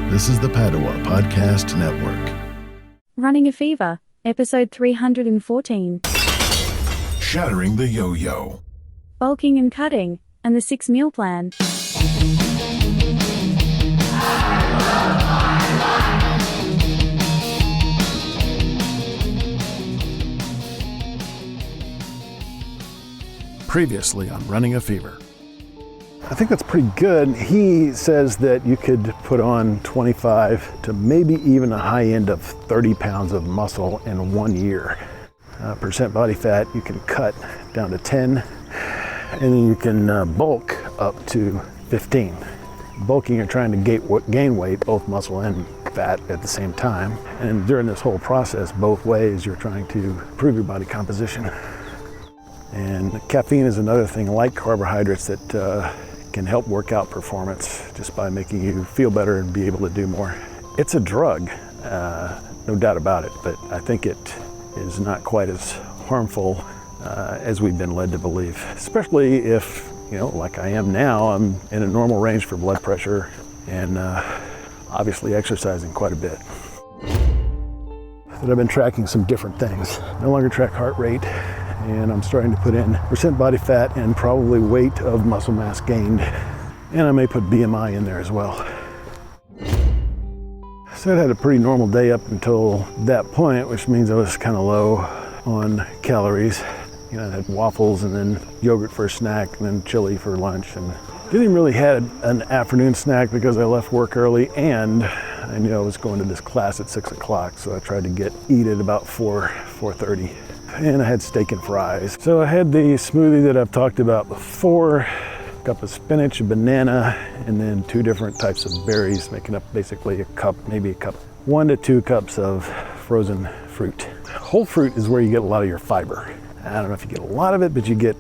This is the Padua Podcast Network. Running a Fever, episode 314. Shattering the yo-yo. Bulking and cutting, and the 6-meal plan. Previously on Running a Fever. I think that's pretty good. He says that you could put on 25 to maybe even a high end of 30 pounds of muscle in 1 year. Percent body fat you can cut down to 10, and then you can bulk up to 15. Bulking, you're trying to gain weight, both muscle and fat at the same time. And during this whole process, both ways, you're trying to improve your body composition. And caffeine is another thing, like carbohydrates, that can help workout performance just by making you feel better and be able to do more. It's a drug, no doubt about it, but I think it is not quite as harmful as we've been led to believe, especially if, like I am now, I'm in a normal range for blood pressure and obviously exercising quite a bit. But I've been tracking some different things. No longer track heart rate, and I'm starting to put in percent body fat and probably weight of muscle mass gained. And I may put BMI in there as well. So I had a pretty normal day up until that point, which means I was kind of low on calories. I had waffles and then yogurt for a snack and then chili for lunch, and didn't really have an afternoon snack because I left work early and I knew I was going to this class at 6 o'clock, so I tried to eat at about 4:30. And I had steak and fries. So I had the smoothie that I've talked about before, a cup of spinach, a banana, and then 2 different types of berries, making up basically a cup, maybe a cup, 1 to 2 cups of frozen fruit. Whole fruit is where you get a lot of your fiber. I don't know if you get a lot of it, but you get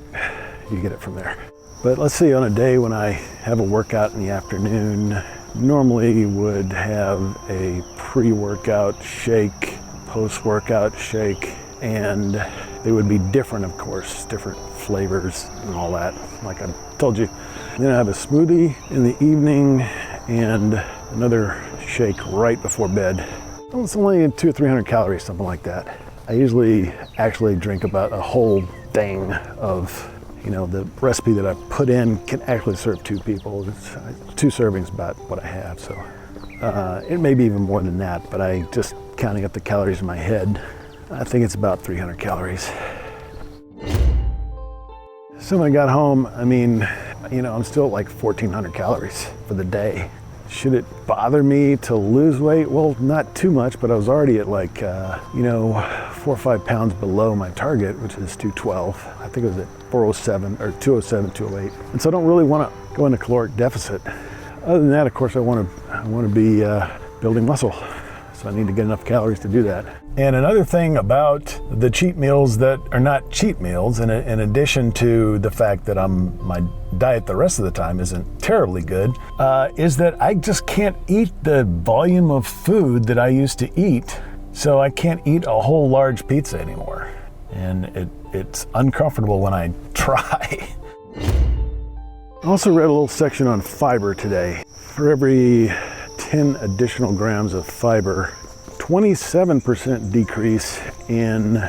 it from there. But let's see, on a day when I have a workout in the afternoon, normally would have a pre-workout shake, post-workout shake, and they would be different, of course, different flavors and all that, like I told you. Then I have a smoothie in the evening and another shake right before bed. Well, it's only 200 or 300 calories, something like that. I usually actually drink about a whole thing of, the recipe that I put in can actually serve 2 people. 2 servings about what I have, so it may be even more than that, but I just counting up the calories in my head, I think it's about 300 calories. So when I got home, I'm still at like 1,400 calories for the day. Should it bother me to lose weight? Well, not too much, but I was already at 4 or 5 pounds below my target, which is 212. I think it was at 407 or 207, 208. And so I don't really want to go into caloric deficit. Other than that, of course, I want to be building muscle. So I need to get enough calories to do that. And another thing about the cheat meals that are not cheat meals, in addition to the fact that my diet the rest of the time isn't terribly good, is that I just can't eat the volume of food that I used to eat. So I can't eat a whole large pizza anymore. And it's uncomfortable when I try. I also read a little section on fiber today. For every 10 additional grams of fiber, 27% decrease in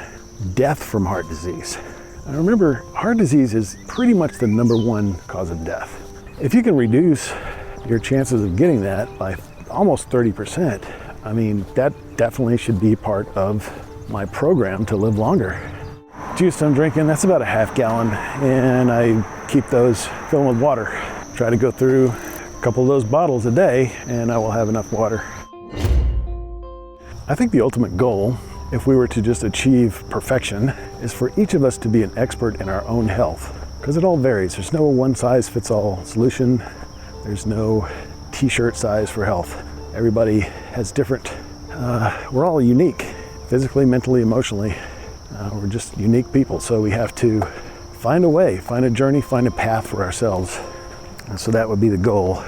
death from heart disease. Now remember, heart disease is pretty much the #1 cause of death. If you can reduce your chances of getting that by almost 30%, that definitely should be part of my program to live longer. Juice I'm drinking, that's about a half gallon, and I keep those filling with water. Try to go through a couple of those bottles a day, and I will have enough water. I think the ultimate goal, if we were to just achieve perfection, is for each of us to be an expert in our own health, because it all varies. There's no one-size-fits-all solution. There's no t-shirt size for health. Everybody has different, we're all unique, physically, mentally, emotionally. We're just unique people, so we have to find a way, find a journey, find a path for ourselves. And so that would be the goal.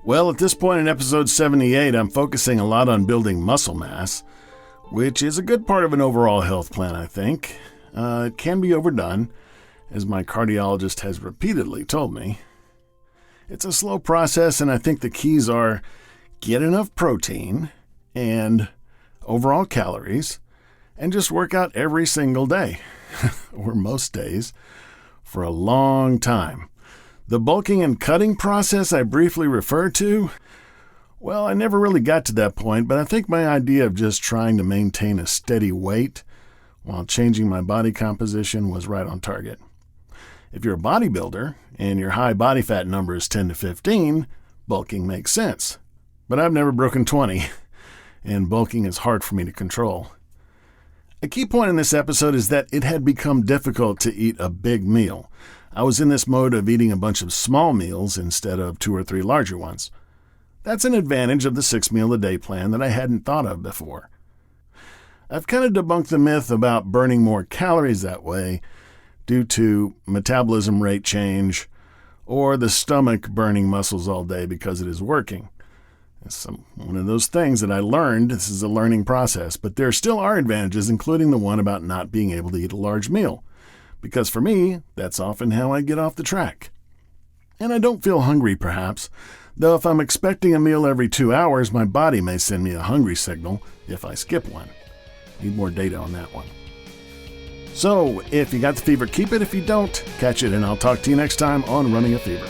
Well, at this point in episode 78, I'm focusing a lot on building muscle mass, which is a good part of an overall health plan, I think. It can be overdone, as my cardiologist has repeatedly told me. It's a slow process, and I think the keys are get enough protein and overall calories, and just work out every single day, or most days, for a long time. The bulking and cutting process I briefly referred to, well, I never really got to that point, but I think my idea of just trying to maintain a steady weight while changing my body composition was right on target. If you're a bodybuilder and your high body fat number is 10 to 15, bulking makes sense. But I've never broken 20, and bulking is hard for me to control. A key point in this episode is that it had become difficult to eat a big meal. I was in this mode of eating a bunch of small meals instead of 2 or 3 larger ones. That's an advantage of the 6-meal-a-day plan that I hadn't thought of before. I've kind of debunked the myth about burning more calories that way due to metabolism rate change or the stomach burning muscles all day because it is working. It's one of those things that I learned. This is a learning process, but there still are advantages, including the one about not being able to eat a large meal. Because for me, that's often how I get off the track. And I don't feel hungry, perhaps, though if I'm expecting a meal every 2 hours, my body may send me a hungry signal if I skip one. Need more data on that one. So, if you got the fever, keep it. If you don't, catch it, and I'll talk to you next time on Running a Fever.